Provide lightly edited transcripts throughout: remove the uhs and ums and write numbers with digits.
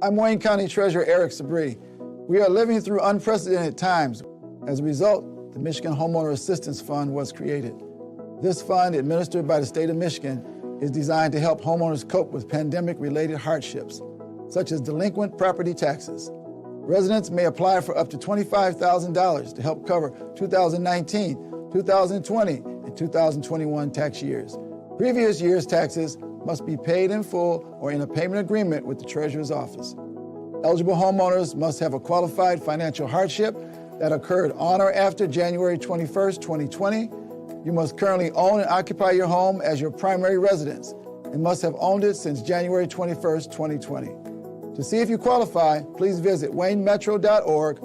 I'm Wayne County Treasurer Eric Sabree. We are living through unprecedented times. As a result, the Michigan Homeowner Assistance Fund was created. This fund, administered by the state of Michigan, is designed to help homeowners cope with pandemic-related hardships, such as delinquent property taxes. Residents may apply for up to $25,000 to help cover 2019, 2020, and 2021 tax years. Previous year's taxes must be paid in full or in a payment agreement with the Treasurer's Office. Eligible homeowners must have a qualified financial hardship that occurred on or after January 21st, 2020. You must currently own and occupy your home as your primary residence and must have owned it since January 21st, 2020. To see if you qualify, please visit waynemetro.org,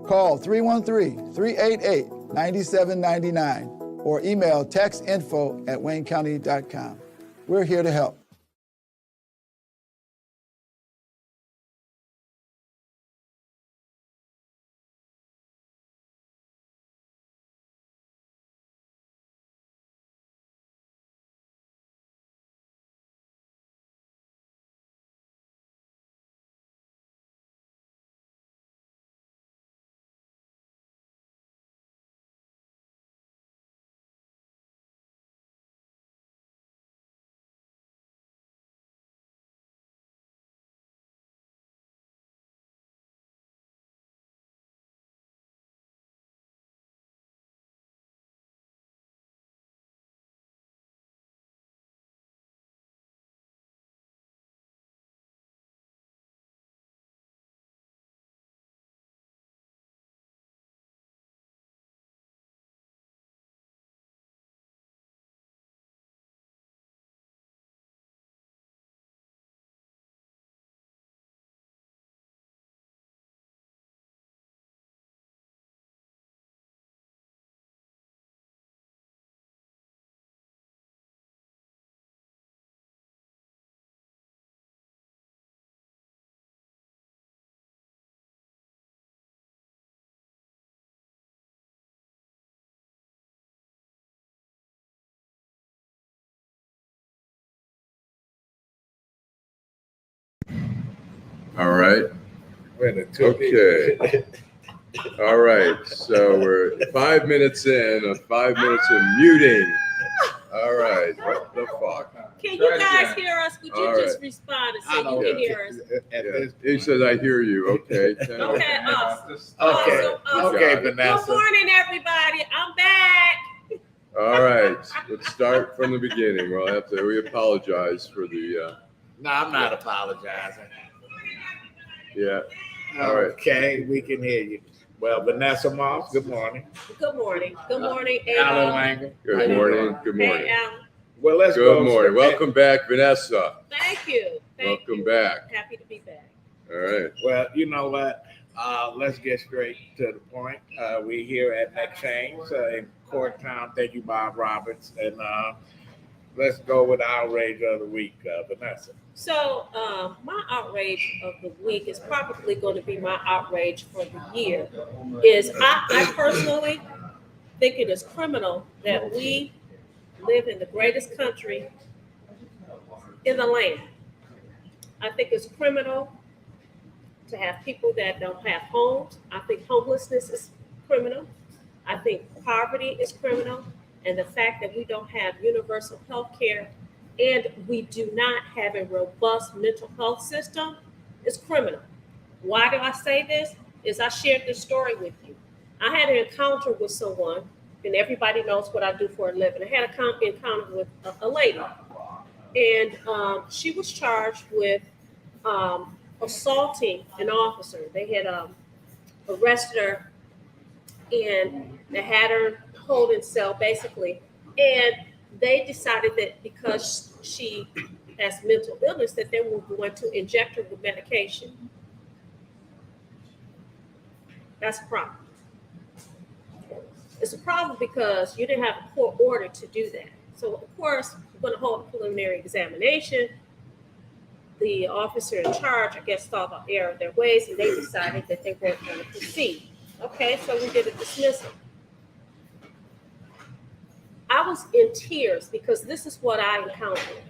call 313-388-9799, or email taxinfo@waynecounty.com. We're here to help. All right. Okay. All right. So we're 5 minutes in of 5 minutes of muting. All right. What the fuck? Can you guys hear us? Would you just respond and say you can hear us? Yeah. He says, I hear you. Okay. Okay, awesome. Okay, Vanessa. Good morning, everybody. I'm back. All right. Let's start from the beginning. We apologize for the. No, I'm not apologizing. Yeah. All right. Okay, we can hear you. Well, Vanessa Moss, good morning. Good morning. Good morning, Allan Lengel. Good morning. Good morning. Hey, Allan. Well, let's Good go. morning. Welcome back, Vanessa. Thank you. Welcome back. Happy to be back. All right. Well, you know what? Let's get straight to the point. We're here at Next Change in Courtown. Thank you, Bob Roberts. And let's go with outrage of the week, Vanessa. So my outrage of the week is probably going to be my outrage for the year. I personally think it is criminal that we live in the greatest country in the land. I think it's criminal to have people that don't have homes. I think homelessness is criminal. I think poverty is criminal. And the fact that we don't have universal health care and we do not have a robust mental health system is criminal. Why do I say this? I shared this story with you. I had an encounter with someone, and everybody knows what I do for a living. I had an encounter with a lady, and she was charged with assaulting an officer. They had arrested her, and they had her holding cell, basically, and they decided that because she has mental illness that they were going to inject her with medication. That's a problem. It's a problem because you didn't have a court order to do that. So, of course, we're going to hold a preliminary examination. The officer in charge, I guess, thought about error of their ways, and they decided that they weren't going to proceed. Okay, so we did a dismissal. I was in tears because this is what I encountered.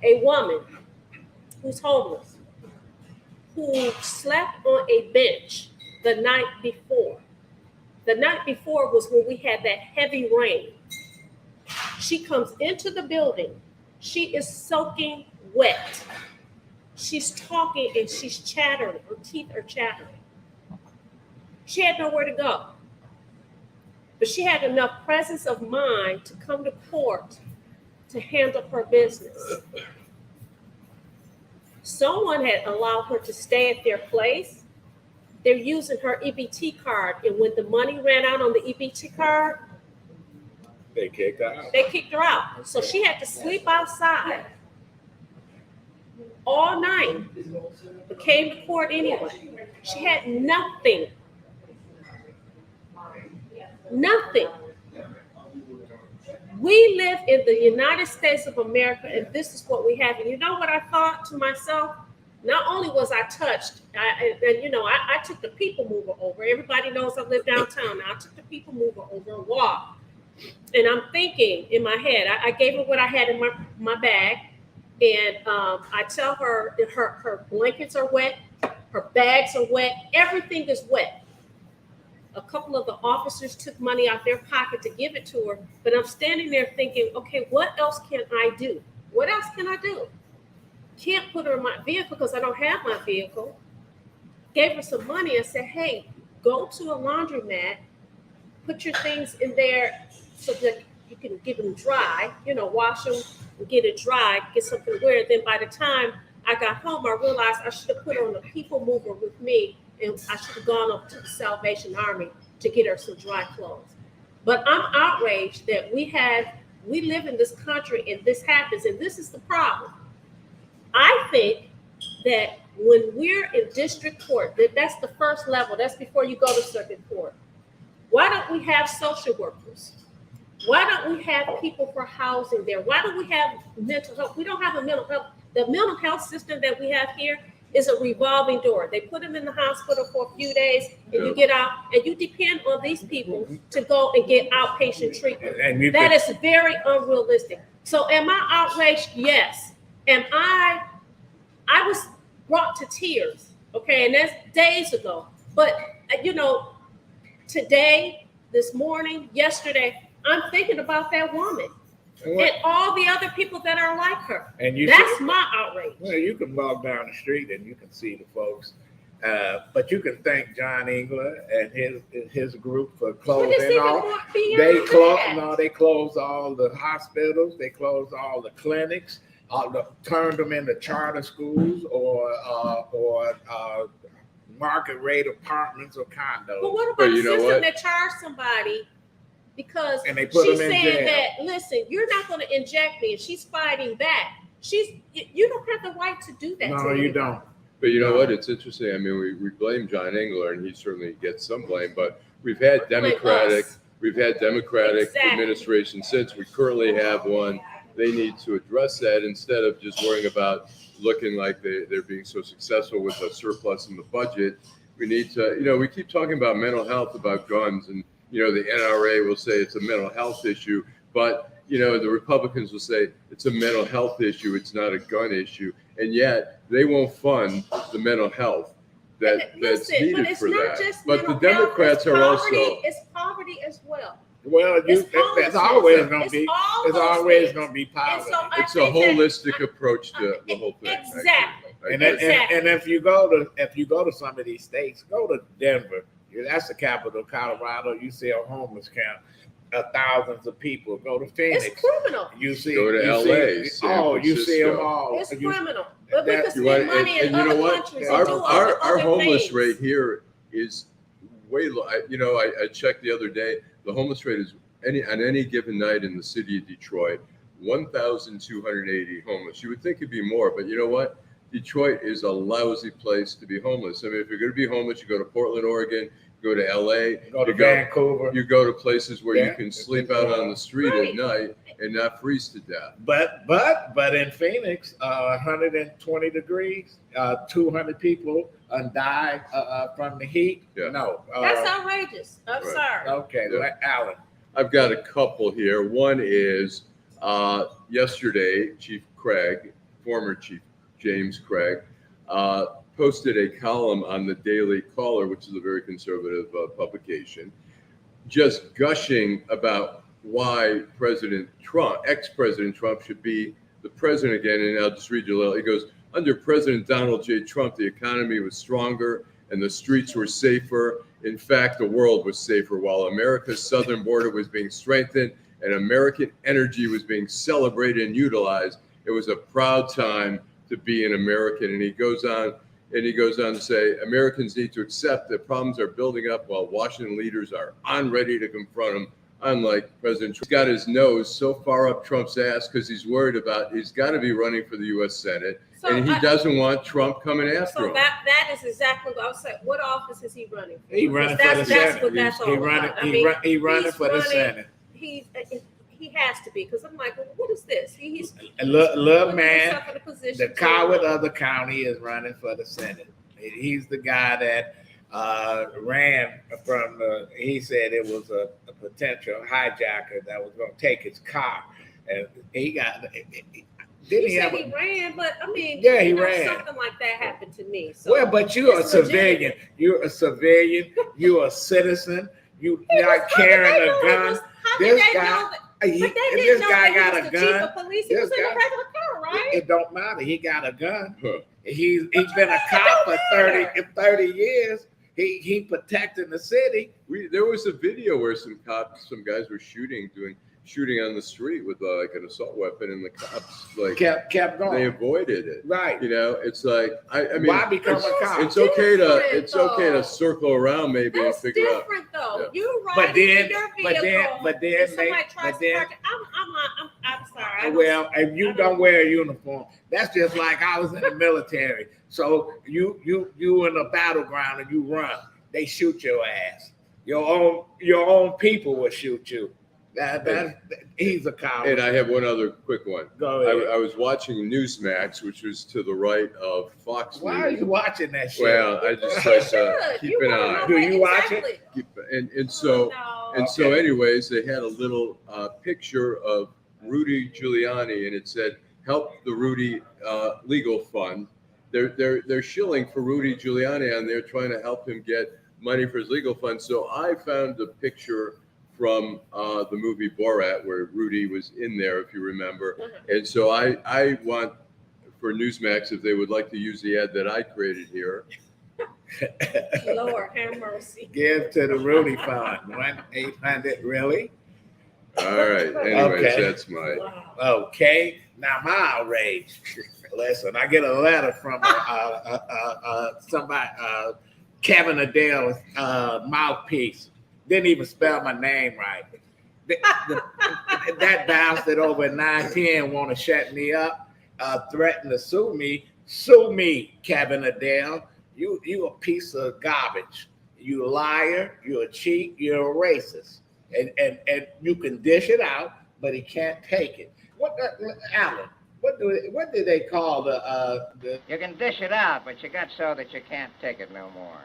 A woman who's homeless, who slept on a bench the night before. The night before was when we had that heavy rain. She comes into the building. She is soaking wet. She's talking and she's chattering. Her teeth are chattering. She had nowhere to go. But she had enough presence of mind to come to court to handle her business. Someone had allowed her to stay at their place. They're using her EBT card. And when the money ran out on the EBT card, They kicked her out. they kicked her out. So she had to sleep outside all night, but came to court anyway. She had nothing. Nothing. We live in the United States of America, and this is what we have. And you know what I thought to myself? Not only was I touched, I took the people mover over. Everybody knows I live downtown. Now I took the people mover over and walked. And I'm thinking in my head, I gave her what I had in my bag. And I tell her that her blankets are wet, her bags are wet, everything is wet. A couple of the officers took money out their pocket to give it to her, but I'm standing there thinking, okay, what else can I do? What else can I do? Can't put her in my vehicle because I don't have my vehicle. Gave her some money. I said, hey, go to a laundromat, put your things in there so that you can get them dry, wash them and get it dry, get something to wear. Then by the time I got home, I realized I should have put her on the people mover with me, and I should have gone up to the Salvation Army to get her some dry clothes. But I'm outraged that we live in this country and this happens, and this is the problem. I think that when we're in district court, that's the first level, that's before you go to circuit court. Why don't we have social workers? Why don't we have people for housing there? Why don't we have mental health? We don't have a mental health. The mental health system that we have here is a revolving door. They put them in the hospital for a few days and you get out, and you depend on these people to go and get outpatient treatment. That is very unrealistic. So am I outraged? Yes. I was brought to tears, okay, and that's days ago. But, today, this morning, yesterday, I'm thinking about that woman and all the other people that are like her. And that's my outrage. Well, you can walk down the street and you can see the folks. But you can thank John Engler and his group for closing all. They closed all the hospitals. They closed all the clinics. Turned them into charter schools or market rate apartments or condos. But what about the system that charged somebody because she's saying that, listen, you're not going to inject me, and she's fighting back. You don't have the right to do that. No, you don't. But you know what? It's interesting. I mean, we blame John Engler, and he certainly gets some blame. But we've had Democratic administration since. We currently have one. They need to address that instead of just worrying about looking like they're being so successful with a surplus in the budget. We need to, we keep talking about mental health, about guns, and the NRA will say it's a mental health issue, but the Republicans will say it's a mental health issue, it's not a gun issue, and yet they won't fund the mental health that's needed for that. But the Democrats are also. It's poverty as well. Well, it's always going to be. It's always going to be poverty. So it's a holistic approach to the whole thing. Exactly. And if you go to some of these states, go to Denver. That's the capital of Colorado. You see a homeless camp, thousands of people. Go to Phoenix. It's criminal. You see. Go to LA. You see them all. It's criminal. But we can spend money in other countries. Our homeless rate here is way low. I checked the other day. The homeless rate is on any given night in the city of Detroit, 1,280 homeless. You would think it'd be more, but you know what? Detroit is a lousy place to be homeless. I mean, if you're going to be homeless, you go to Portland, Oregon, you go to LA, go to Vancouver. You go to places where you can sleep out on the street at night and not freeze to death. But in Phoenix, 120 degrees, 200 people died from the heat. Yeah. No, that's outrageous. I'm sorry. Okay, Allan. I've got a couple here. One is yesterday, Chief Craig, former Chief James Craig, posted a column on the Daily Caller, which is a very conservative publication, just gushing about why President Trump, ex-President Trump, should be the president again. And I'll just read you a little. He goes, under President Donald J. Trump, the economy was stronger and the streets were safer. In fact, the world was safer while America's southern border was being strengthened and American energy was being celebrated and utilized. It was a proud time to be an American. And he goes on to say, Americans need to accept that problems are building up while Washington leaders are ready to confront them. Unlike President Trump, he's got his nose so far up Trump's ass because he's worried about he's got to be running for the U.S. Senate, and he doesn't want Trump coming after him. So that is exactly what I was saying. What office is he running for? He running for the Senate. He running for the Senate. He has to be, because I'm like, well, what is this? He's a little man, the coward of the county is running for the Senate. He's the guy that ran from he said it was a potential hijacker that was going to take his car, and he got. He ran, but I mean, yeah, he ran. Something like that happened to me. So well, but you're a civilian. You're a civilian. You're a citizen. You're not carrying a gun. This guy. This guy got a gun. He was in a regular car, right? It don't matter. He got a gun. He's been a cop for 30 years. He protecting the city. There was a video where some guys were shooting on the street with like an assault weapon, and the cops kept going. They avoided it. Right. You know, it's like I mean, why become a cop? It's okay to circle around maybe and figure out. That's different though. Yeah. You ride in your vehicle. But then I'm sorry. Well, if you don't wear a uniform, that's just like I was in the military. So you in a battleground and you run, they shoot your ass. Your own people will shoot you. He's a coward. And I have one other quick one. Go ahead. I was watching Newsmax, which was to the right of Fox News. Why are you watching that shit? Well, I just like keep an eye. Do you watch it? So anyways, they had a little picture of Rudy Giuliani, and it said, "Help the Rudy Legal Fund." They're shilling for Rudy Giuliani, and they're trying to help him get money for his legal fund. So I found a picture from the movie Borat, where Rudy was in there, if you remember. And so I want for Newsmax, if they would like to use the ad that I created here. Lord have mercy. Give to the Rudy Fund. 1-800, really? All right. Anyways, that's my. Wow. Okay. Now my outrage. Listen, I get a letter from somebody, Kevin Adele's mouthpiece. Didn't even spell my name right. That bastard over at 910 want to shut me up, threaten to sue me. Sue me, Kevin Adele. You a piece of garbage. You a liar. You a cheat. You're a racist. And you can dish it out, but he can't take it. Allan? What do they call the? You can dish it out, but you got so that you can't take it no more.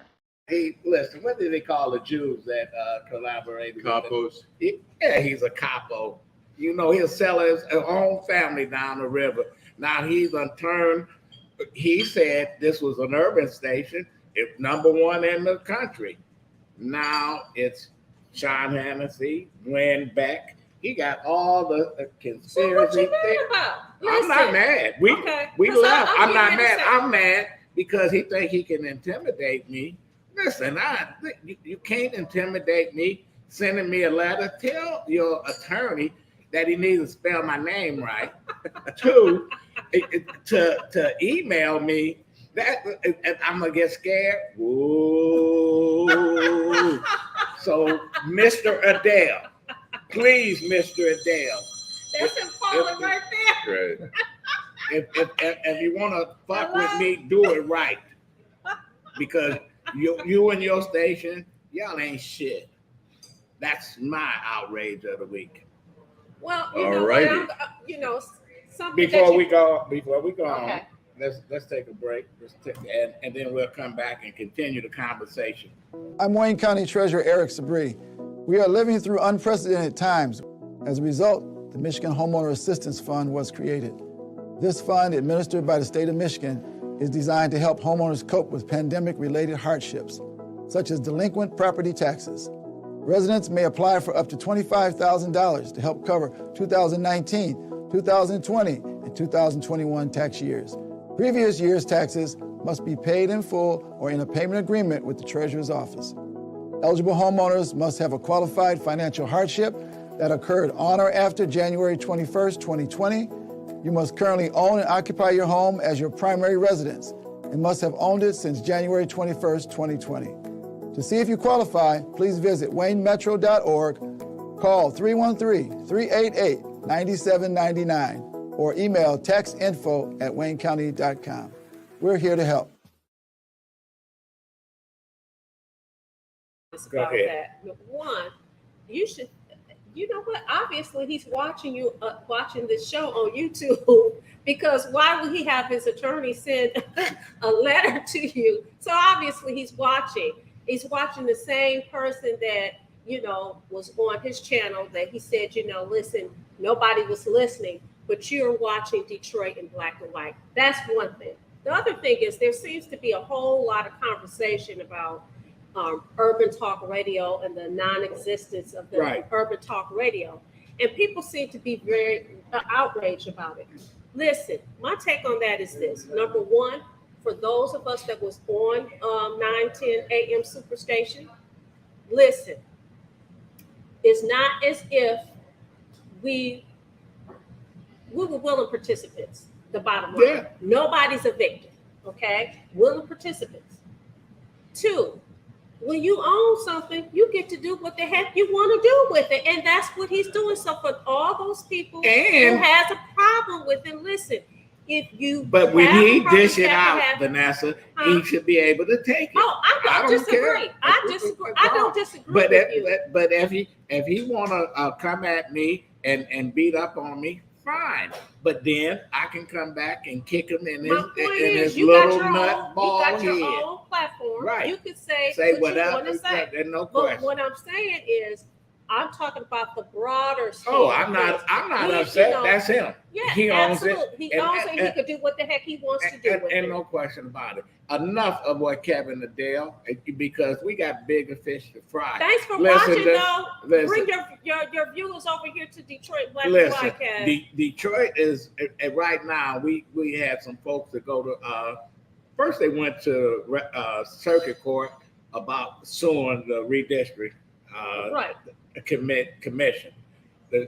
Hey, listen, what do they call the Jews that collaborated? Capos. Yeah, he's a capo. You know, he'll sell his own family down the river. Now he's unturned. He said this was an urban station, if #1 in the country. Now it's Sean Hannity, Glenn Beck. He got all the conspiracy things. I'm not mad. We left. I'm not mad. I'm mad because he think he can intimidate me. Listen, you can't intimidate me. Sending me a letter. Tell your attorney that he needs to spell my name right. 2, to email me. That I'm gonna get scared. Ooh. So, Mr. Adele, please, Mr. Adele. That's him falling right there. Great. If you want to fuck with me, do it right. Because you and your station, y'all ain't shit. That's my outrage of the week. Well, something. Before we go okay. on, let's take a break. And then we'll come back and continue the conversation. I'm Wayne County Treasurer Eric Sabri. We are living through unprecedented times. As a result, the Michigan Homeowner Assistance Fund was created. This fund, administered by the state of Michigan, is designed to help homeowners cope with pandemic-related hardships, such as delinquent property taxes. Residents may apply for up to $25,000 to help cover 2019, 2020, and 2021 tax years. Previous year's taxes must be paid in full or in a payment agreement with the Treasurer's Office. Eligible homeowners must have a qualified financial hardship that occurred on or after January 21st, 2020. You must currently own and occupy your home as your primary residence and must have owned it since January 21st, 2020. To see if you qualify, please visit waynemetro.org, call 313-388-9799, or email taxinfo@waynecounty.com. We're here to help. About that. One, you should, you know what? Obviously, he's watching you, watching this show on YouTube, because why would he have his attorney send a letter to you? So obviously, he's watching. He's watching the same person that, was on his channel that he said, listen, nobody was listening, but you're watching Detroit in black and white. That's one thing. The other thing is there seems to be a whole lot of conversation about urban talk radio and the non-existence of the urban talk radio. And people seem to be very outraged about it. Listen, my take on that is this. Number one, for those of us that was on 9:10 a.m. Superstation, listen, it's not as if we were willing participants, the bottom line. Yeah. Nobody's a victim, okay? Willing participants. Two, when you own something, you get to do what the heck you want to do with it. And that's what he's doing. So for all those people who has a problem with it, listen, if you when he dish it out, Vanessa, he should be able to take it. Oh, I don't disagree. I disagree. I don't disagree with you. But if he want to come at me and beat up on me, fine. But then I can come back and kick him in his little nut ball head. You got your own platform. Right. You can say what you want to say. There's no question. But what I'm saying is, I'm talking about the broader scheme. Oh, I'm not upset. That's him. Yeah, he owns it. He owns it. He could do what the heck he wants to do with it. And no question about it. Enough of what Kevin Adele, because we got bigger fish to fry. Thanks for watching, though. Bring your viewers over here to Detroit Black Podcast. Detroit is right now. We had some folks that go to. First, they went to circuit court about suing the redistrict. Commission. The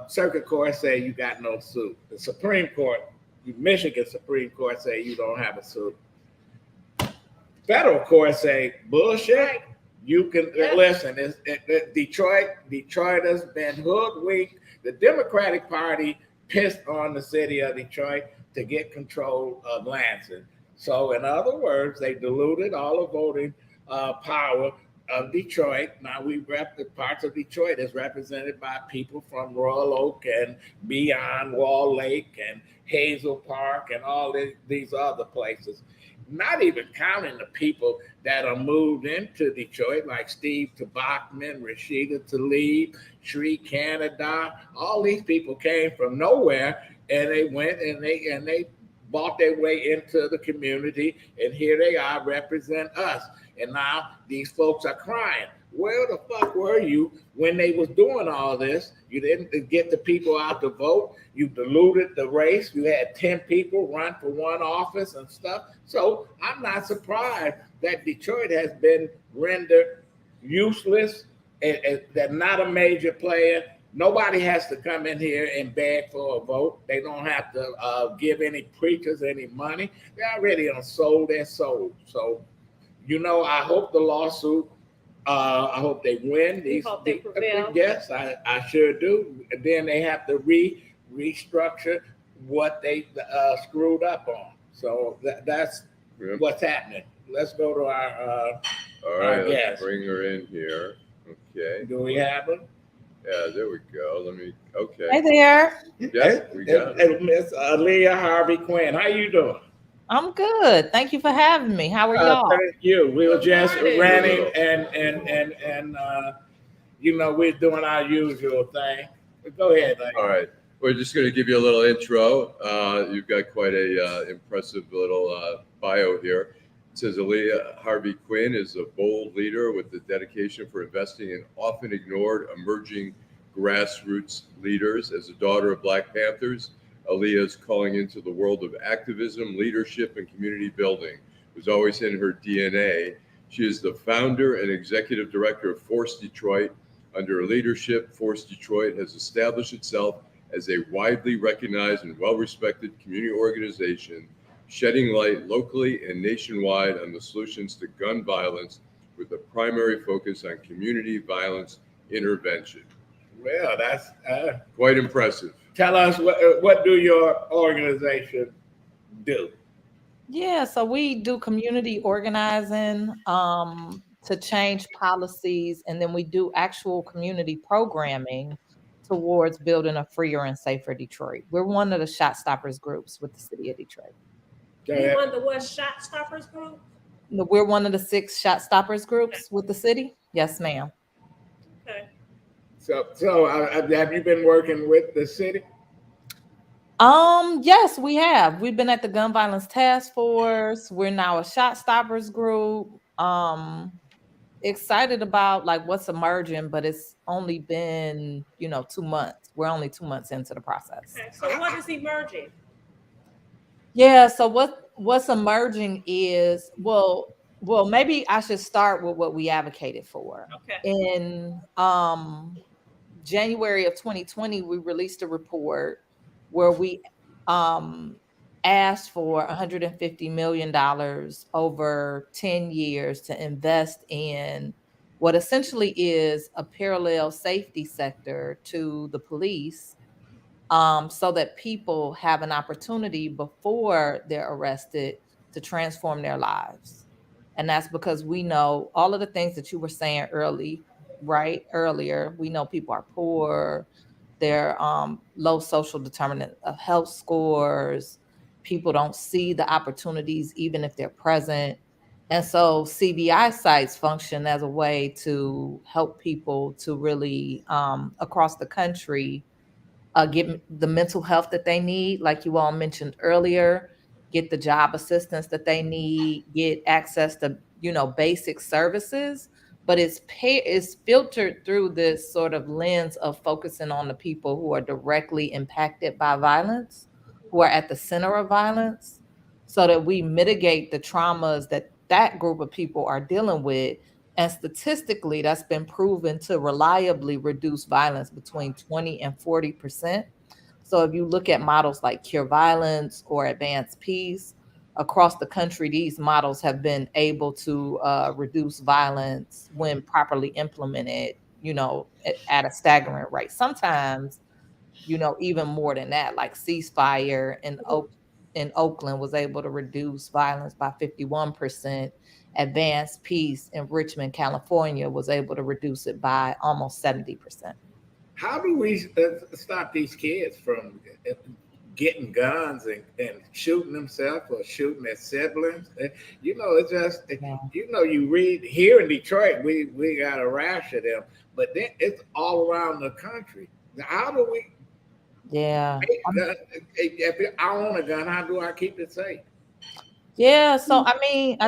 circuit court say you got no suit. The Supreme Court, Michigan Supreme Court say you don't have a suit. Federal court say bullshit. Right. You can listen. Detroit has been hoodwinked. The Democratic Party pissed on the city of Detroit to get control of Lansing. So in other words, they diluted all the voting power of Detroit. Now we the parts of Detroit is represented by people from Royal Oak and beyond Wall Lake and Hazel Park and all these other places. Not even counting the people that are moved into Detroit, like Steve Tabachman, Rashida Tlaib, Sri Canada. All these people came from nowhere, and they went and they bought their way into the community, and here they are represent us. And now these folks are crying. Where the fuck were you when they was doing all this? You didn't get the people out to vote. You diluted the race. You had 10 people run for one office and stuff. So I'm not surprised that Detroit has been rendered useless and they're not a major player. Nobody has to come in here and beg for a vote. They don't have to give any preachers any money. They already sold their soul. So, I hope the lawsuit, I hope they win. They prevail. Yes, I sure do. And then they have to restructure what they screwed up on. So that's what's happening. Let's go to our all right, let's guest. Bring her in here. Okay. Do we have her? Yeah, there we go. Okay. Hey there. Yes, we got it. Miss Alia Harvey Quinn. How you doing? I'm good. Thank you for having me. How are y'all? Thank you. We were just running and we're doing our usual thing. But go ahead. All right. We're just going to give you a little intro. You've got quite a impressive little bio here. It says Alia Harvey Quinn is a bold leader with the dedication for investing in often ignored emerging grassroots leaders. As a daughter of Black Panthers, Alia is calling into the world of activism, leadership, and community building. It was always in her DNA. She is the founder and executive director of Force Detroit. Under her leadership, Force Detroit has established itself as a widely recognized and well-respected community organization, shedding light locally and nationwide on the solutions to gun violence with a primary focus on community violence intervention. Well, that's Quite impressive. tell us what do your organization do? Yeah, so we do community organizing to change policies, and then we do actual community programming towards building a freer and safer Detroit. We're one of the Shot Stoppers groups with the city of Detroit. Go You ahead. won the what Shot Stoppers group? We're one of the 6 Shot Stoppers groups with the city. Yes, ma'am. Okay. So have you been working with the city? Yes, we have. We've been at the Gun Violence Task Force. We're now a Shot Stoppers group. Excited about like what's emerging, but it's only been 2 months. We're only 2 months into the process. Okay. So what is emerging? Yeah, so what's emerging is well maybe I should start with what we advocated for. Okay. In January of 2020, we released a report where we asked for $150 million over 10 years to invest in what essentially is a parallel safety sector to the police, so that people have an opportunity before they're arrested to transform their lives. And that's because we know all of the things that you were saying earlier. We know people are poor, they're low social determinant of health scores. People don't see the opportunities even if they're present. And so CBI sites function as a way to help people to really across the country get the mental health that they need, like you all mentioned earlier, get the job assistance that they need, get access to basic services. But it's filtered through this sort of lens of focusing on the people who are directly impacted by violence, who are at the center of violence, so that we mitigate the traumas that group of people are dealing with. And statistically, that's been proven to reliably reduce violence between 20 and 40%. So if you look at models like Cure Violence or Advance Peace, across the country, these models have been able to reduce violence when properly implemented, at a staggering rate. Sometimes, even more than that, like Ceasefire in Oakland was able to reduce violence by 51%. Advanced Peace in Richmond, California was able to reduce it by almost 70%. How do we stop these kids from getting guns and shooting themselves or shooting their siblings? It's just, you read here in Detroit, we got a rash of them, but then it's all around the country. How do we? Yeah. If I own a gun, how do I keep it safe? Yeah, so I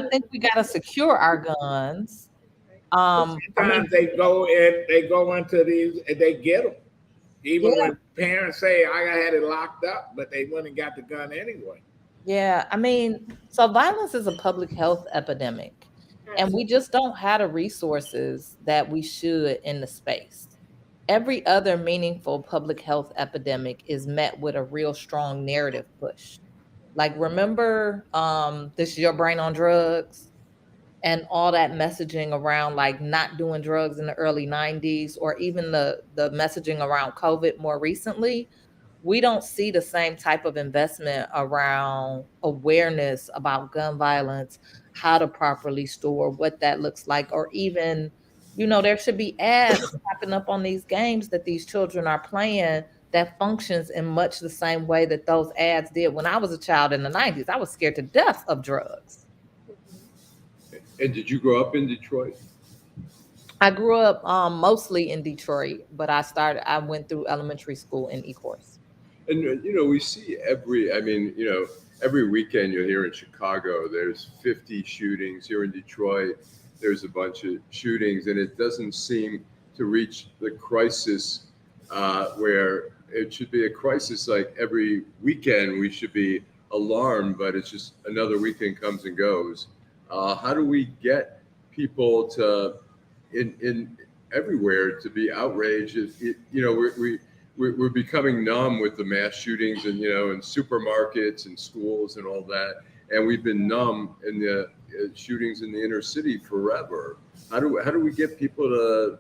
think we gotta secure our guns. Sometimes they go into these and they get them. Even when parents say I had it locked up, but they went and got the gun anyway. Yeah, so violence is a public health epidemic, and we just don't have the resources that we should in the space. Every other meaningful public health epidemic is met with a real strong narrative push. Like, remember, This Is Your Brain on Drugs and all that messaging around like not doing drugs in the early 90s, or even the messaging around COVID more recently. We don't see the same type of investment around awareness about gun violence, how to properly store, what that looks like, or even, there should be ads popping up on these games that these children are playing that functions in much the same way that those ads did when I was a child in the 90s. I was scared to death of drugs. And did you grow up in Detroit? I grew up mostly in Detroit, but I went through elementary school in Ecorse. And we see every weekend you're here in Chicago, there's 50 shootings. Here in Detroit, there's a bunch of shootings, and it doesn't seem to reach the crisis where it should be a crisis. Like every weekend, we should be alarmed, but it's just another weekend comes and goes. How do we get people to in everywhere to be outraged? We're becoming numb with the mass shootings and in supermarkets and schools and all that, and we've been numb in the shootings in the inner city forever. How do we get people to?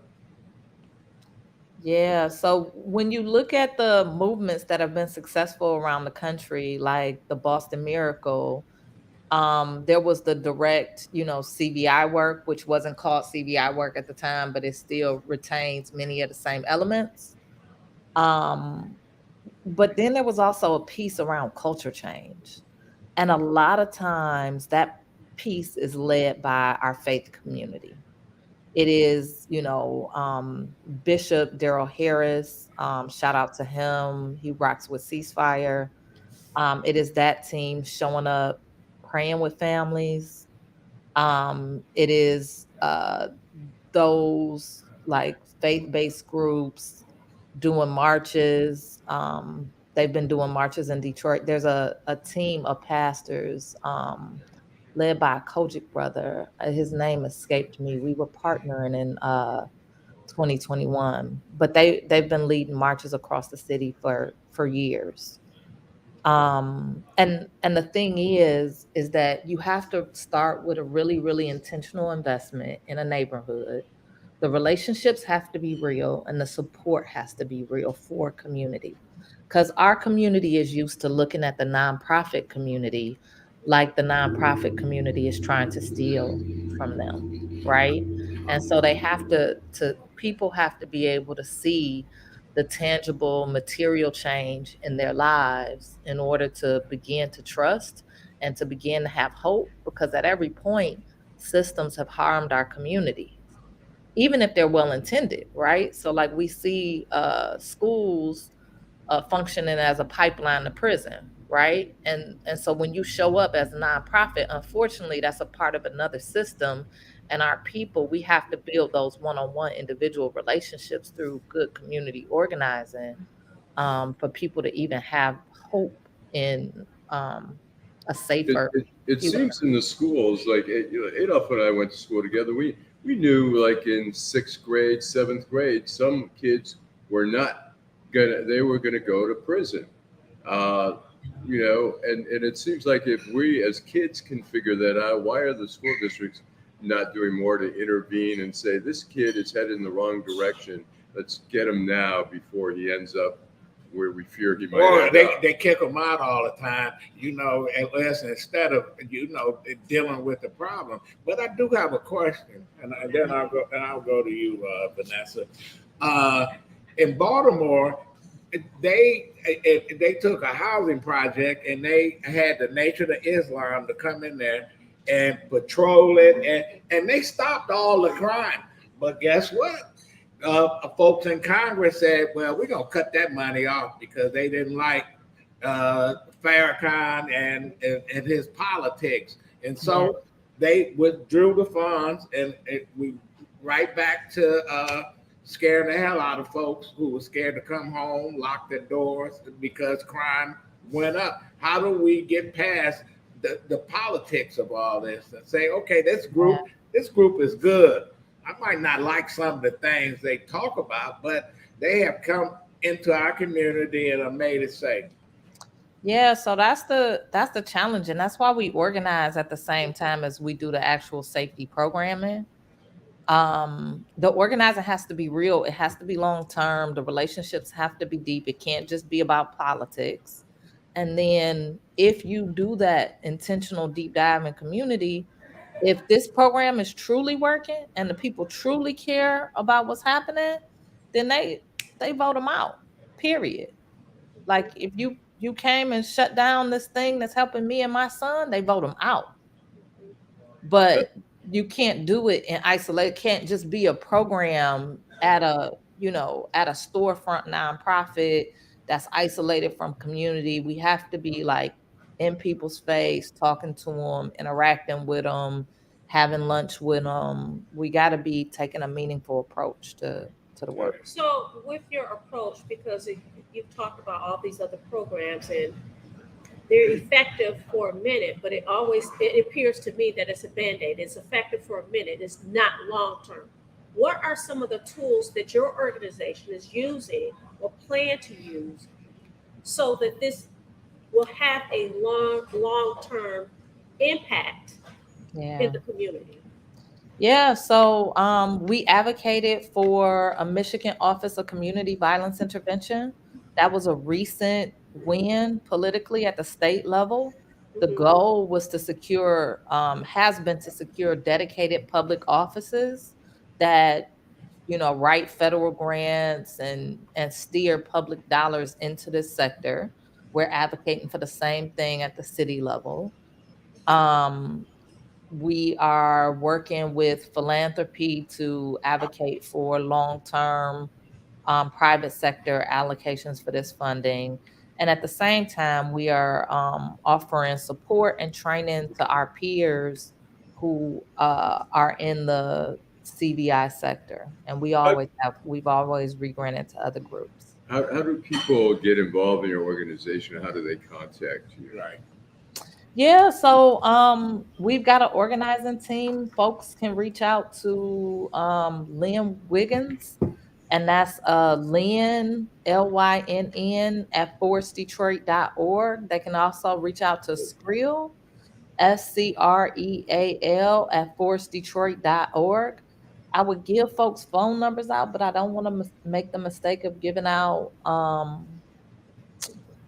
Yeah, so when you look at the movements that have been successful around the country, like the Boston Miracle, there was the direct, CVI work, which wasn't called CVI work at the time, but it still retains many of the same elements. But then there was also a piece around culture change. And a lot of times that piece is led by our faith community. It is, Bishop Darrell Harris. Shout out to him. He rocks with Ceasefire. It is that team showing up, praying with families. It is those like faith-based groups doing marches. They've been doing marches in Detroit. There's a team of pastors led by a Kojic brother. His name escaped me. We were partnering in 2021, but they've been leading marches across the city for years. And the thing is that you have to start with a really, really intentional investment in a neighborhood. The relationships have to be real and the support has to be real for community. Because our community is used to looking at the nonprofit community like the nonprofit community is trying to steal from them, right? And so they have people have to be able to see the tangible material change in their lives in order to begin to trust and to begin to have hope, because at every point, systems have harmed our community, even if they're well intended, right? So like we see schools functioning as a pipeline to prison, right? And so when you show up as a nonprofit, unfortunately, that's a part of another system. And our people, we have to build those one-on-one individual relationships through good community organizing for people to even have hope in a safer. It seems in the schools, like Adolph and I went to school together. We knew, like in 6th grade, 7th grade, some kids were not they were gonna go to prison. And it seems like if we as kids can figure that out, why are the school districts not doing more to intervene and say this kid is headed in the wrong direction? Let's get him now before he ends up where we fear he might. Or they kick them out all the time, unless instead of dealing with the problem. But I do have a question, and then I'll go to you, Vanessa. In Baltimore, they took a housing project and they had the Nation of Islam to come in there and patrol it, and they stopped all the crime. But guess what? Folks in Congress said, well, we're going to cut that money off because they didn't like Farrakhan and his politics. And so they withdrew the funds, and we right back to scaring the hell out of folks who were scared to come home, lock their doors because crime went up. How do we get past the politics of all this and say, okay, this group is good. I might not like some of the things they talk about, but they have come into our community and have made it safe. Yeah, so that's the challenge, and that's why we organize at the same time as we do the actual safety programming. The organizing has to be real. It has to be long term. The relationships have to be deep. It can't just be about politics. And then if you do that intentional deep dive in community, if this program is truly working and the people truly care about what's happening, then they vote them out. Period. Like if you came and shut down this thing that's helping me and my son, they vote them out. But you can't do it in isolation. It can't just be a program at a storefront nonprofit that's isolated from community. We have to be like in people's face, talking to them, interacting with them, having lunch with them. We got to be taking a meaningful approach to the work. So with your approach, because you've talked about all these other programs and they're effective for a minute, but it appears to me that it's a Band-Aid. It's effective for a minute. It's not long-term. What are some of the tools that your organization is using or plan to use so that this will have a long-term impact in the community? Yeah, so we advocated for a Michigan Office of Community Violence Intervention. That was a recent win politically at the state level. The goal was to has been to secure dedicated public offices that, write federal grants and steer public dollars into this sector. We're advocating for the same thing at the city level. We are working with philanthropy to advocate for long-term private sector allocations for this funding. And at the same time, we are offering support and training to our peers who are in the CVI sector. And we've always regranted to other groups. How do people get involved in your organization? How do they contact you? Right. Yeah, so we've got an organizing team. Folks can reach out to Lynn Wiggins, and that's Lynn, Lynn, at forestdetroit.org. They can also reach out to Screal, SCREAL, at forestdetroit.org. I would give folks phone numbers out, but I don't want to make the mistake of giving out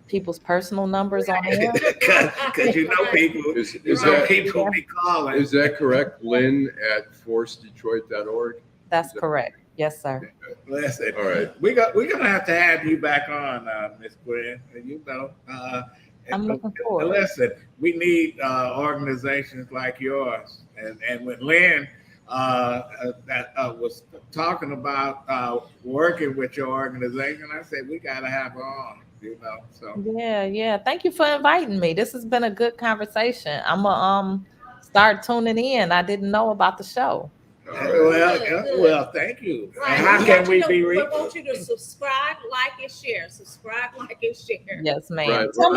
people's personal numbers on air. Because people be calling. Is that correct? Lynn at forcedetroit.org? That's correct. Yes, sir. Listen, all right. We're gonna have to have you back on, Ms. Quinn. I'm looking forward. Listen, we need organizations like yours. And when Lynn was talking about working with your organization, I said we gotta have her on. So Yeah. Thank you for inviting me. This has been a good conversation. I'm gonna start tuning in. I didn't know about the show. Well, thank you. Right. How can we be reached? We want you to subscribe, like, and share. Subscribe, like, and share. Yes, ma'am. Right. Tell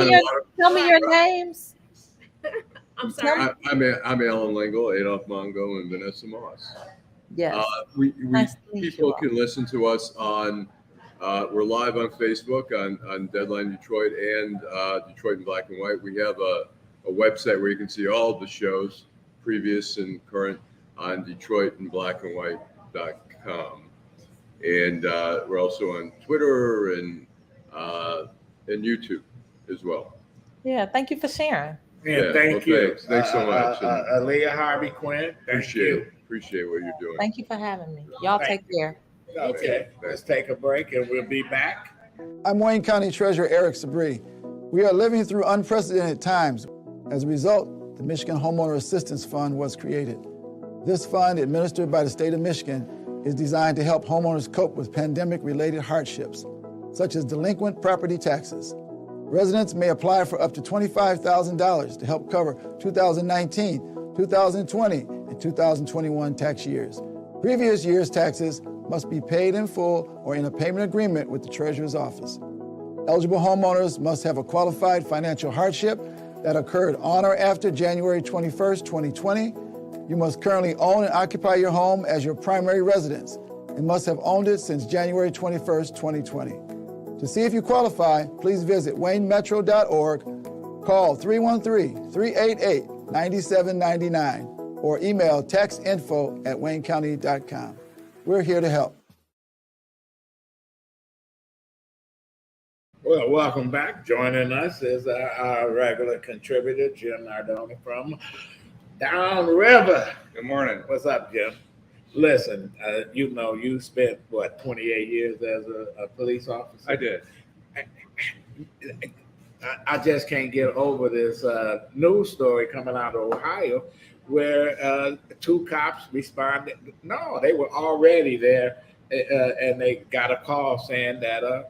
me your names. I'm sorry. I'm Allan Lengel, Adolph Mongo, and Vanessa Moss. Yes. People can listen to us on. We're live on Facebook on Deadline Detroit and Detroit in Black and White. We have a website where you can see all of the shows, previous and current, on DetroitInBlackAndWhite.com. And we're also on Twitter and YouTube as well. Yeah, thank you for sharing. Yeah, thank you. Thanks so much. Alia Harvey Quinn, Appreciate what you're doing. Thank you for having me. Y'all take care. Okay, let's take a break and we'll be back. I'm Wayne County Treasurer Eric Sabri. We are living through unprecedented times. As a result, the Michigan Homeowner Assistance Fund was created. This fund, administered by the state of Michigan, is designed to help homeowners cope with pandemic-related hardships, such as delinquent property taxes. Residents may apply for up to $25,000 to help cover 2019, 2020, and 2021 tax years. Previous year's taxes must be paid in full or in a payment agreement with the Treasurer's Office. Eligible homeowners must have a qualified financial hardship that occurred on or after January 21st, 2020. You must currently own and occupy your home as your primary residence and must have owned it since January 21st, 2020. To see if you qualify, please visit waynemetro.org, call 313-388-9799, or email taxinfo@waynecounty.com. We're here to help. Well, welcome back. Joining us is our regular contributor, Jim Nardone from Downriver. Good morning. What's up, Jim? Listen, you spent, 28 years as a police officer? I did. I just can't get over this news story coming out of Ohio where two cops responded. No, they were already there, and they got a call saying that a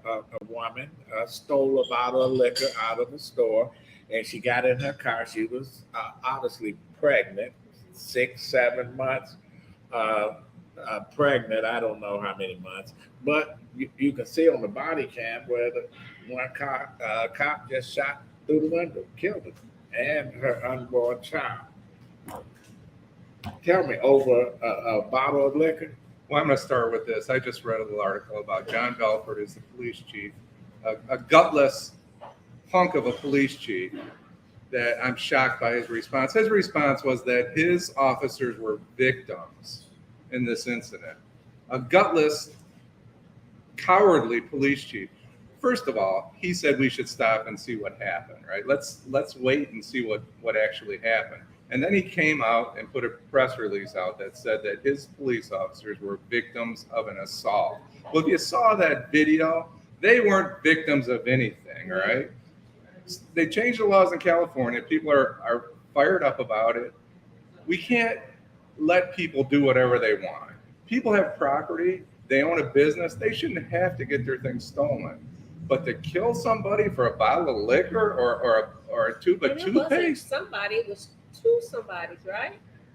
woman stole a bottle of liquor out of the store, and she got in her car. She was obviously pregnant, 6-7 months pregnant. I don't know how many months, but you can see on the body cam where the one cop just shot through the window, killed her and her unborn child. Tell me, over a bottle of liquor? Well, I'm going to start with this. I just read a little article about John Belford, is the police chief, a gutless hunk of a police chief, that I'm shocked by his response. His response was that his officers were victims in this incident. A gutless, cowardly police chief. First of all, he said we should stop and see what happened, right? Let's wait and see what actually happened. And then he came out and put a press release out that said that his police officers were victims of an assault. Well, if you saw that video, they weren't victims of anything, all right? They changed the laws in California. People are fired up about it. We can't let people do whatever they want. People have property. They own a business. They shouldn't have to get their things stolen. But to kill somebody for a bottle of liquor or a tube of toothpaste? Somebody, it was two somebodies, right?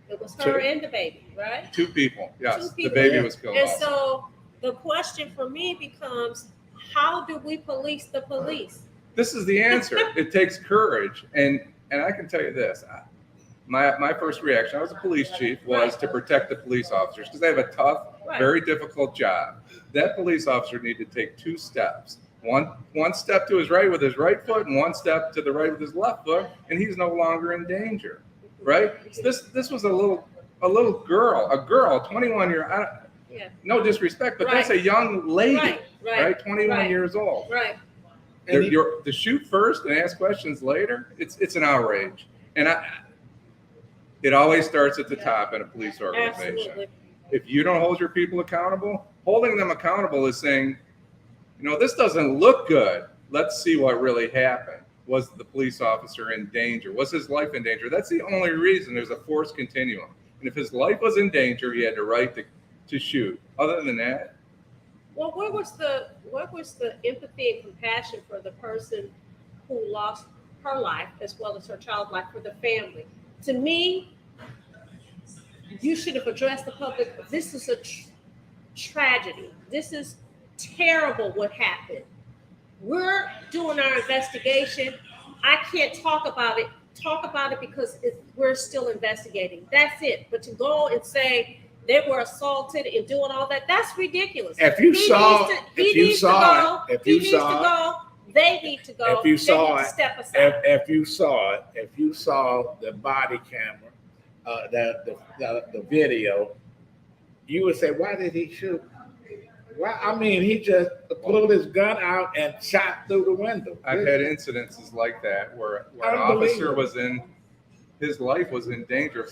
It was her and the baby, right? Two people, yes. Two people. The baby was killed And also. so the question for me becomes, how do we police the police? This is the answer. It takes courage. And I can tell you this. My first reaction, I was a police chief, was to protect the police officers because they have a tough, very difficult job. That police officer needed to take 2 steps. One step to his right with his right foot and 1 step to the right with his left foot, and he's no longer in danger, right? So this was a little girl, 21 no disrespect, but that's a young lady, right? 21 years old. Right. To shoot first and ask questions later, it's an outrage. And it always starts at the top in a police organization. Absolutely. If you don't hold your people accountable, holding them accountable is saying, this doesn't look good. Let's see what really happened. Was the police officer in danger? Was his life in danger? That's the only reason there's a force continuum. And if his life was in danger, he had the right to shoot. Other than that. Well, what was the empathy and compassion for the person who lost her life as well as her child's life, for the family? To me, you should have addressed the public. This is a tragedy. This is terrible what happened. We're doing our investigation. I can't talk about it because we're still investigating. That's it. But to go and say they were assaulted and doing all that, that's ridiculous. If you saw it, they need to go. They need to step aside. If you saw the body camera, the video, you would say, why did he shoot? Well, I mean, he just pulled his gun out and shot through the window. I've had incidences like that where an officer his life was in danger.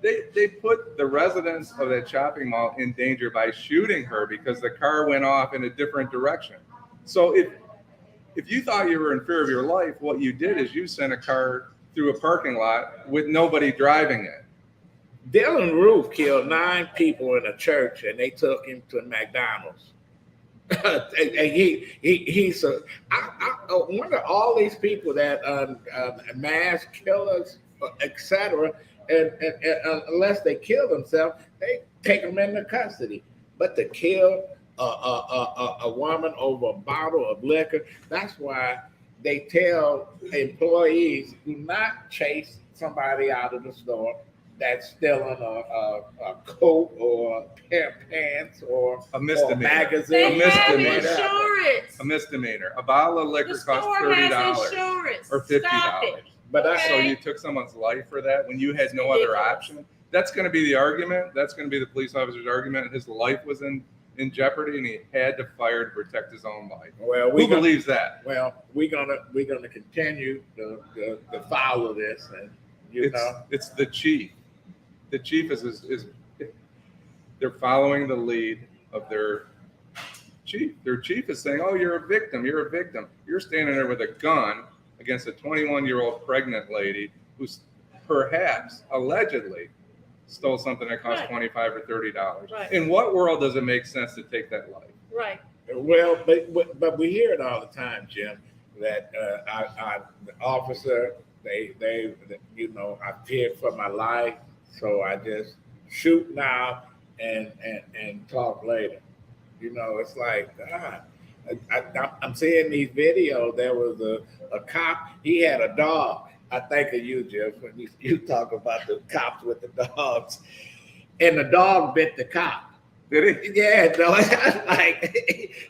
They put the residents of that shopping mall in danger by shooting her because the car went off in a different direction. So if you thought you were in fear of your life, what you did is you sent a car through a parking lot with nobody driving it. Dylan Roof killed 9 people in a church, and they took him to McDonald's. And I wonder, all these people that mass killers, etc., and unless they kill themselves, they take them into custody. But to kill a woman over a bottle of liquor, that's why they tell employees, do not chase somebody out of the store that's still in a coat or a pair of pants or a misdemeanor. They have insurance. A misdemeanor. A bottle of liquor costs $30 or $50. But so you took someone's life for that when you had no other option. That's going to be the argument. That's going to be the police officer's argument. His life was in jeopardy, and he had to fire to protect his own life. Well, who believes that? Well, we're gonna continue to follow this, and it's the chief. The chief is they're following the lead of their chief. Their chief is saying, "Oh, you're a victim. You're a victim. You're standing there with a gun against a 21-year-old pregnant lady who's perhaps, allegedly, stole something that cost $25 or $30. Right. In what world does it make sense to take that life? Right. Well, but we hear it all the time, Jim. that the officer, I feared for my life, so I just shoot now and talk later. It's like, God, I'm seeing these videos. There was a cop. He had a dog. I think of you, Jeff, when you talk about the cops with the dogs, and the dog bit the cop. Did he? Yeah, no, like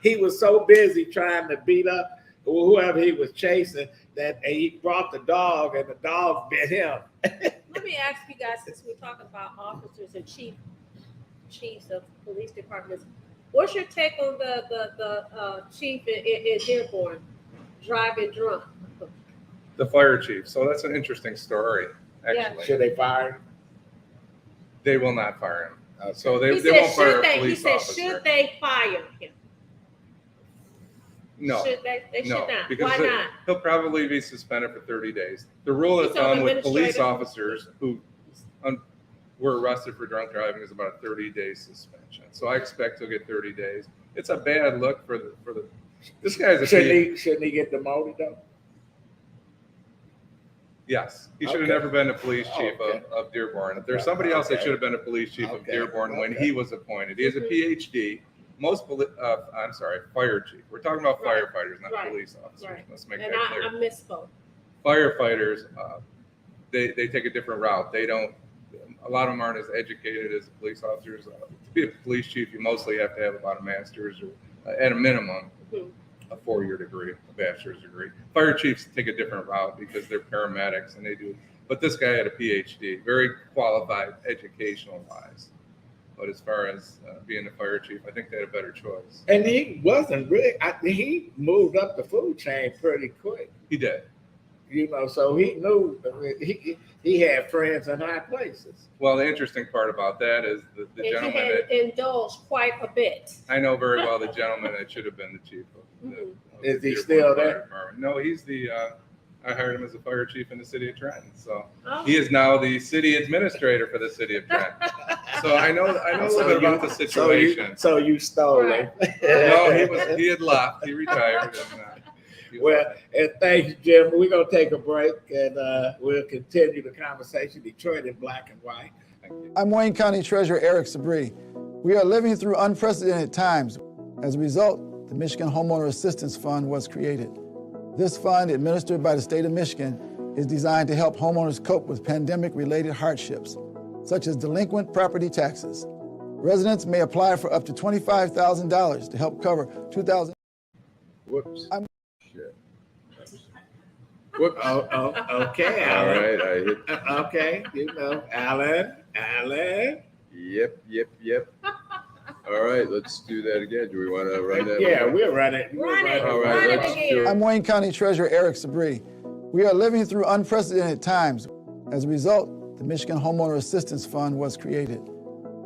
he was so busy trying to beat up whoever he was chasing that he brought the dog, and the dog bit him. Let me ask you guys, since we're talking about officers and chiefs of police departments, what's your take on the chief in Dearborn driving drunk? The fire chief. So that's an interesting story, actually. Should they fire him? They will not fire him. Okay. So they won't fire a He police said, officer. should they fire him? No. Should they? They should No, not. because Why not? he'll probably be suspended for 30 days. The rule of He's on thumb with police administrative- officers who were arrested for drunk driving is about a 30-day suspension. So I expect he'll get 30 days. It's a bad look for the. This guy's a Shouldn't he get demoted though? Yes, he should have Okay. never been the police chief Okay. of Dearborn. There's somebody else that Okay. should have been a police chief of Okay. Dearborn when Okay. he was appointed. He has a PhD. Fire chief. We're talking about Right. firefighters, not Right. police officers. Right. Let's make And that I clear. misspoke. Firefighters, they take a different route. They don't. A lot of them aren't as educated as police officers. To be a police chief, you mostly have to have about a master's or, at a minimum, Mhm. a 4-year degree, a bachelor's degree. Fire chiefs take a different route because they're paramedics and they do. But this guy had a PhD, very qualified educational wise. But as far as being a fire chief, I think they had a better choice. And he wasn't really. He moved up the food chain pretty quick. He did. So he knew he had friends in high places. Well, the interesting part about that is the And he gentleman had that indulged quite a bit. I know very well, the gentleman that should have been the chief of the. Mhm. of Is the he Dearborn still Fire there? Department. No, he's the. I hired him as a fire chief in the city of Trenton, so Oh. he is now the city administrator for the city of Trenton. So I know a little bit about the situation. So you stole Right. it. No, he had left. He retired. And, he was Well, and thanks, Jim. We're gonna take a break, and we'll continue the conversation. Detroit in black and white. Thank you. I'm Wayne County Treasurer Eric Sabri. We are living through unprecedented times. As a result, the Michigan Homeowner Assistance Fund was created. This fund, administered by the state of Michigan, is designed to help homeowners cope with pandemic-related hardships, such as delinquent property taxes. Residents may apply for up to $25,000 to help cover 2000. Whoops. Shit. Whoop. Okay, All Allan. right, I hit. Okay, Allan. Yep. All right, let's do that again. Do we want to run that? Yeah, one? we'll run it. Run it. All right, Run it let's again. do it. I'm Wayne County Treasurer Eric Sabri. We are living through unprecedented times. As a result, the Michigan Homeowner Assistance Fund was created.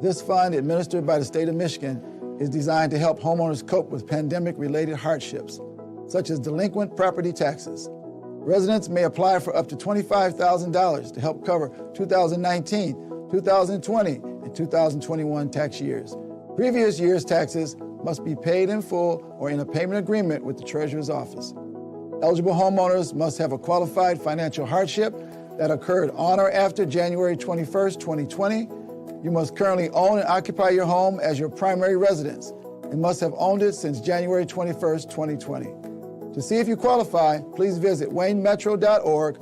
This fund, administered by the state of Michigan, is designed to help homeowners cope with pandemic-related hardships, such as delinquent property taxes. Residents may apply for up to $25,000 to help cover 2019, 2020, and 2021 tax years. Previous year's taxes must be paid in full or in a payment agreement with the Treasurer's office. Eligible homeowners must have a qualified financial hardship that occurred on or after January 21st, 2020. You must currently own and occupy your home as your primary residence and must have owned it since January 21st, 2020. To see if you qualify, please visit waynemetro.org,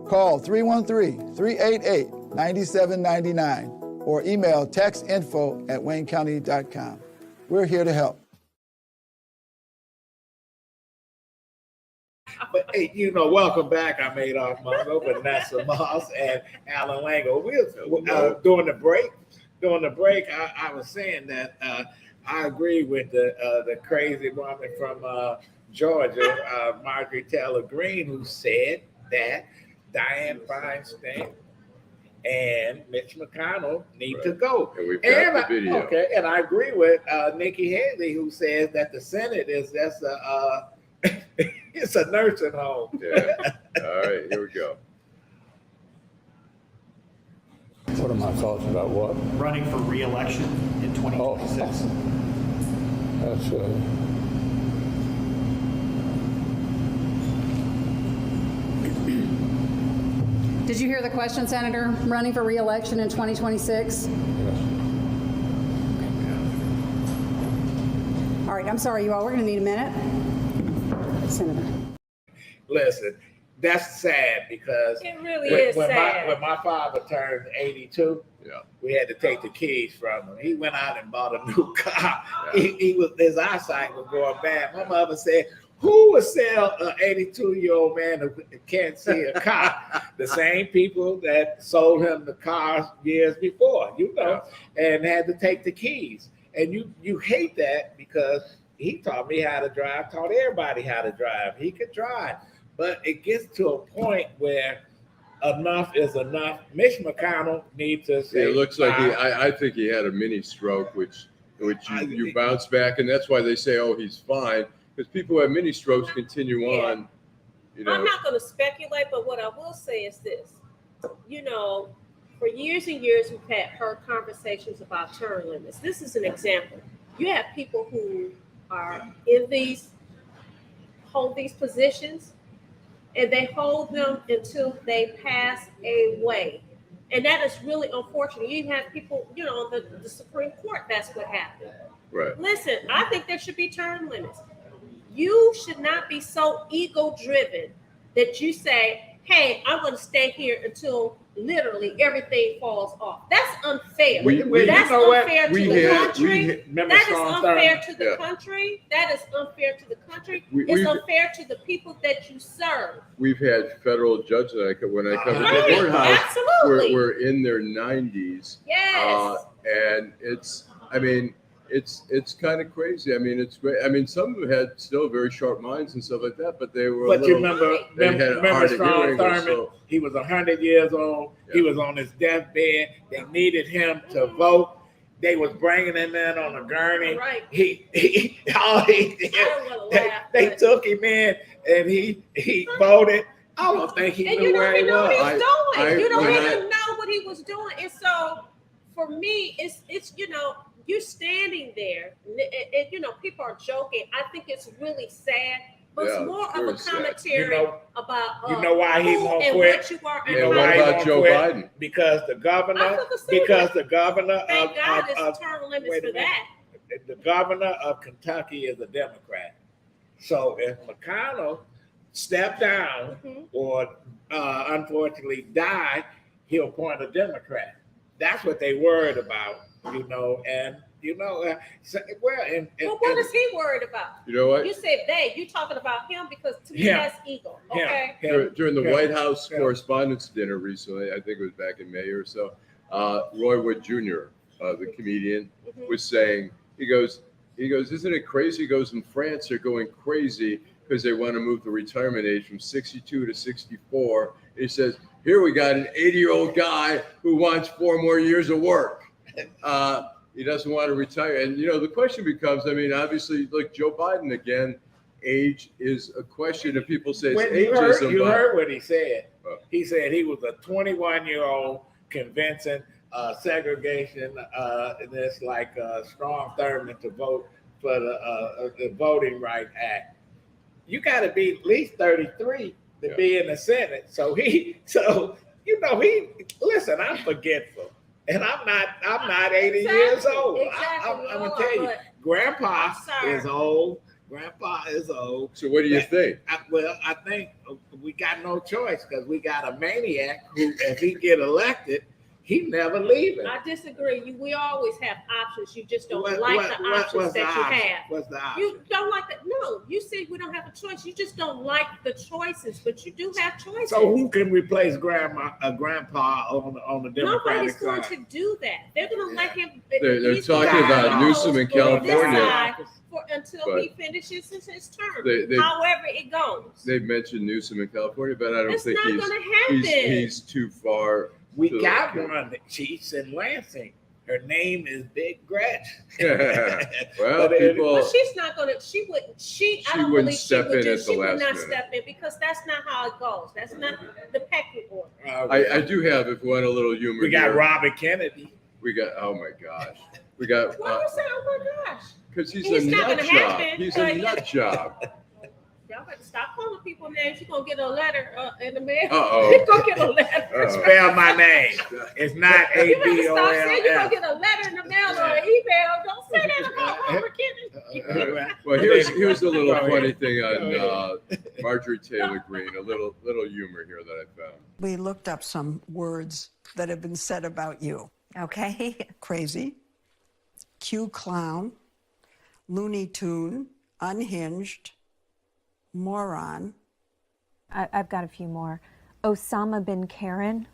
call 313-388-9799, or email taxinfo@waynecounty.com. We're here to help. But hey, welcome back. I'm Adolph Mongo, Vanessa Moss, and Allan Lengel. During the break, I was saying that I agree with the crazy woman from Georgia, Marjorie Taylor Greene, who said that Dianne Feinstein and Mitch McConnell need to go. And we've got the video. Okay, and I agree with Nikki Haley, who says that the Senate is just it's a nursing home. Yeah. All right, here we go. What are my thoughts about what? Running for re-election in 2026. That's Did you hear the question, Senator? Running for re-election in 2026? All right, I'm sorry, you all. We're going to need a minute. Senator. Listen, that's sad because It really is sad. When my father turned 82, we had to take the keys from him. He went out and bought a new car. His eyesight was going bad. My mother said, "Who would sell an 82-year-old man who can't see a car?" The same people that sold him the cars years before, and had to take the keys. And you hate that because he taught me how to drive, taught everybody how to drive. He could drive. But it gets to a point where enough is enough. Mitch McConnell needs to say, it looks like I think he had a mini stroke, which you bounce back, and that's why they say, "Oh, he's fine," because people who have mini strokes continue on. I'm not going to speculate, but what I will say is this: for years and years, we've heard conversations about term limits. This is an example. You have people who are hold these positions, and they hold them until they pass away. And that is really unfortunate. You have people, on the Supreme Court, that's what happened. Right. Listen, I think there should be term limits. You should not be so ego-driven that you say, "Hey, I'm going to stay here until literally everything falls off." That's unfair. That's unfair to the country. That is unfair to the country. That is unfair to the country. It's unfair to the people that you serve. We've had federal judges when I come to the courthouse. Absolutely. We're in their 90s. Yes. And it's kind of crazy. I mean, it's great. I mean, some of them had still very sharp minds and stuff like that, but they were. But you remember Strom Thurmond? So, he was 100 years old. Yeah. He was on his deathbed. They needed him to vote. They was bringing him in on a gurney. Right. They took him in, and he voted. I don't think he knew where he was. You don't even know what he was doing, and so for me, it's you're standing there, and people are joking. I think it's really sad, but it's more of a commentary about why he won't quit. What you are. What about Joe Biden? Because the governor. Thank God there's term limits for that. The governor of Kentucky is a Democrat. So if McConnell stepped down or unfortunately died, he'll appoint a Democrat. That's what they worried about. Well, what is he worried about? You know what? You said you talking about him because to me that's ego. Okay. During the White House Correspondents' Dinner recently, I think it was back in May or so, Roy Wood Jr., the comedian, was saying, he goes, "Isn't it crazy?" He goes, "In France, they're going crazy because they want to move the retirement age from 62 to 64. And he says, "Here we got an 80-year-old guy who wants 4 more years of work." He doesn't want to retire. And, the question becomes, obviously, look, Joe Biden, again, age is a question. And people say it's ageism. You heard what he said. He said he was a 21-year-old convincing segregation, this like Strom Thurmond to vote for the Voting Rights Act. You got to be at least 33 to be in the Senate. So listen, I'm forgetful. And I'm not 80 years old. Exactly. I'm gonna tell you, Grandpa is old. Grandpa is old. So what do you think? I think we got no choice because we got a maniac who, if he get elected, he never leaving. I disagree. We always have options. You just don't like the options that you have. What's the option? You don't like that. No, you see, we don't have a choice. You just don't like the choices, but you do have choices. So who can replace Grandpa on the Democratic side? Nobody's going to do that. They're going to let him. They're talking about Newsom in California. Until he finishes his term, however it goes. They've mentioned Newsom in California, but I don't think he's too far. We got one. She's in Lansing. Her name is Big Gretch. Well, but she's not going to. She wouldn't. I don't believe she would. She would not step in because that's not how it goes. That's not the pecking order. I do have, if we want a little humor. We got Robert Kennedy. We got. Oh my gosh. We got. Why you say, "Oh my gosh"? Because he's a nut job. He's a nut job. Y'all better stop calling people names. You're gonna get a letter in the mail. Uh-oh. You're gonna get a letter. Spell my name. It's not You better stop saying you're gonna ABOLL. get a letter in the mail or an email. Don't say that about Robert Kennedy. Well, here's a little funny thing on Marjorie Taylor Greene. A little humor here that I found. We looked up some words that have been said about you. Okay. Crazy, Q clown, Looney Tune, unhinged, moron. I've got a few more. Osama bin Karen,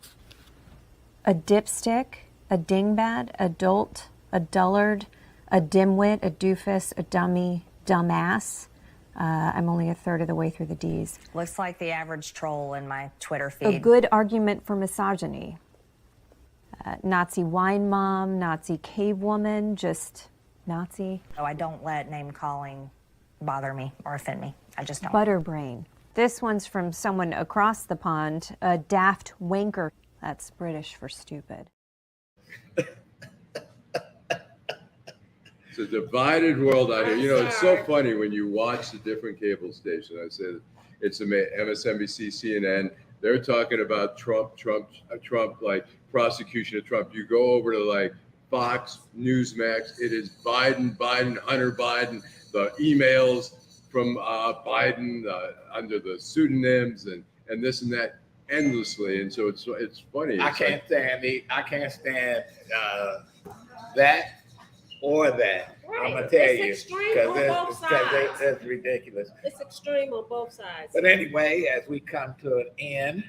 a dipstick, a dingbat, a dolt, a dullard, a dimwit, a doofus, a dummy, dumbass. I'm only a third of the way through the D's. Looks like the average troll in my Twitter feed. A good argument for misogyny. Nazi wine mom, Nazi cave woman, just Nazi. Oh, I don't let name calling bother me or offend me. I just don't. Butterbrain. This one's from someone across the pond, a daft wanker. That's British for stupid. It's a divided world out here. You know, it's so funny when you watch the different cable stations. I said it's MSNBC, CNN. They're talking about Trump, like prosecution of Trump. You go over to like Fox, Newsmax. It is Biden, Hunter Biden, the emails from Biden under the pseudonyms and this and that endlessly. And so it's funny. I can't stand that or that. Right. I'm gonna tell It's you, extreme on both sides. That's ridiculous. It's extreme on both sides. But anyway, as we come to an end,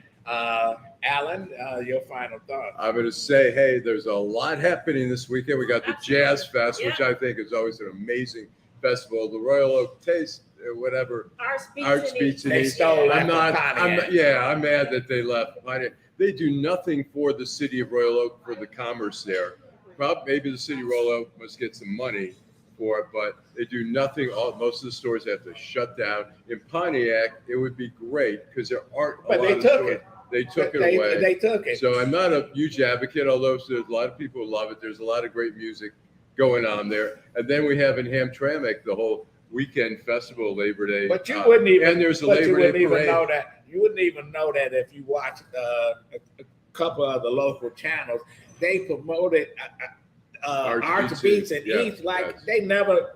Allan, your final thoughts. I'm going to say, hey, there's a lot happening this weekend. We got the Jazz Fest, which I think is always an amazing festival. The Royal Oak Taste, whatever. Arts Beats and They Eats. stole that I'm from not. Pontiac. I'm mad that they left. They do nothing for the city of Royal Oak for the commerce there. Maybe the city of Royal Oak must get some money for it, but they do nothing. Most of the stores have to shut down. In Pontiac, it would be great because there aren't a But lot they of took stores. it. They took it away. They took it. So I'm not a huge advocate, although there's a lot of people who love it. There's a lot of great music going on there. And then we have in Hamtramck the whole weekend festival, Labor Day. But you wouldn't even. And there's a but you Labor Day wouldn't even parade. know that. You wouldn't even know that if you watched a couple of the local channels. They promoted Arts Beats and Eats like they never.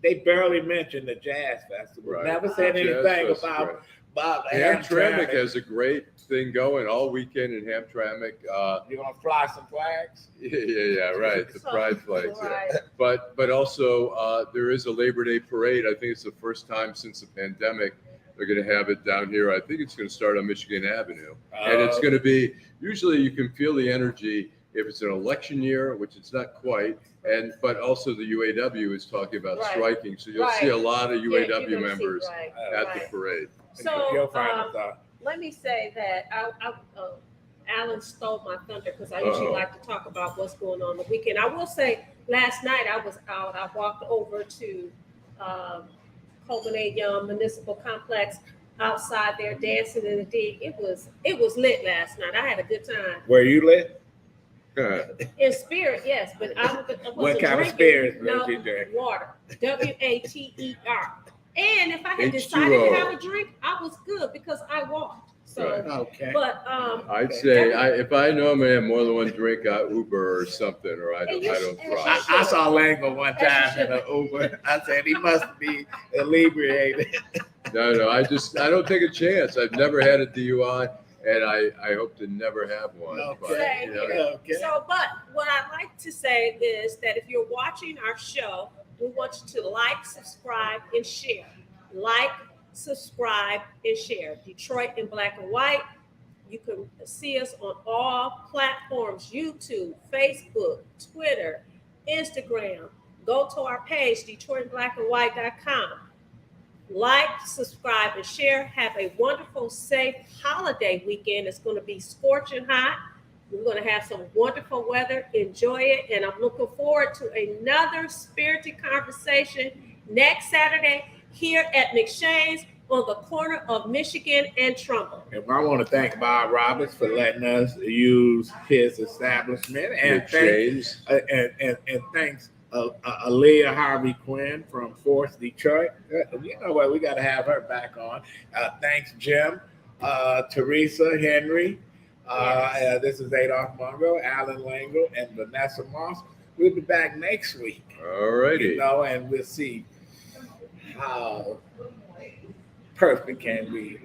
They barely mentioned the Jazz Festival. Right. Never said Jazz anything Festival, about Hamtramck has a great thing going all weekend in Hamtramck. You gonna fly some flags? Yeah, right. The pride flags. Right. Yeah. But also there is a Labor Day parade. I think it's the first time since the pandemic they're going to have it down here. I think it's going to start on Michigan Avenue, and it's going to be. Usually, you can feel the energy if it's an election year, which it's not quite. But also the UAW is talking about striking, so you'll see a lot of UAW members at the parade. So Your final thought. let me say that Allan stole my thunder because I usually like to talk about what's going on the weekend. I will say last night I was out. I walked over to Coleman A. Young Municipal Complex outside there dancing in the dig. It was lit last night. I had a good time. Were you lit? In spirit, yes, but I wasn't What kind drinking, of spirit no, did you drink? water. WATER. And if I had H2O. decided to have a drink, I was good because I walked. So, Okay. but I'd say if I normally have more than one drink, I Uber or something, or I don't drive. I saw Lengel one time in an Uber. I said he must be inebriated. No, I don't take a chance. I've never had a DUI. And I hope to never have one. Okay. But, So, but what I'd like to say is that if you're watching our show, we want you to like, subscribe, and share. Like, subscribe, and share. Detroit in Black and White. You can see us on all platforms: YouTube, Facebook, Twitter, Instagram. Go to our page, DetroitBlackandWhite.com. Like, subscribe, and share. Have a wonderful, safe holiday weekend. It's going to be scorching hot. We're going to have some wonderful weather. Enjoy it. And I'm looking forward to another spirited conversation next Saturday here at McShane's on the corner of Michigan and Trumbull. And I want to thank Bob Roberts for letting us use his establishment. And thanks Alia Harvey Quinn from Fourth Detroit. You know what? We got to have her back on. Thanks, Jim. Teresa Henry. This is Adolph Mongo, Allan, Lengel, and Vanessa Moss. We'll be back next week. All righty. You know, and we'll see how perfect can we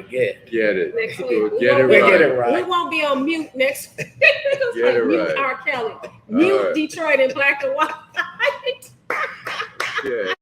get. Get it. Next week. Get it right. We won't be on mute next week. Get it Mute right. R. Kelly. Mute right. Detroit in black and white. Yeah.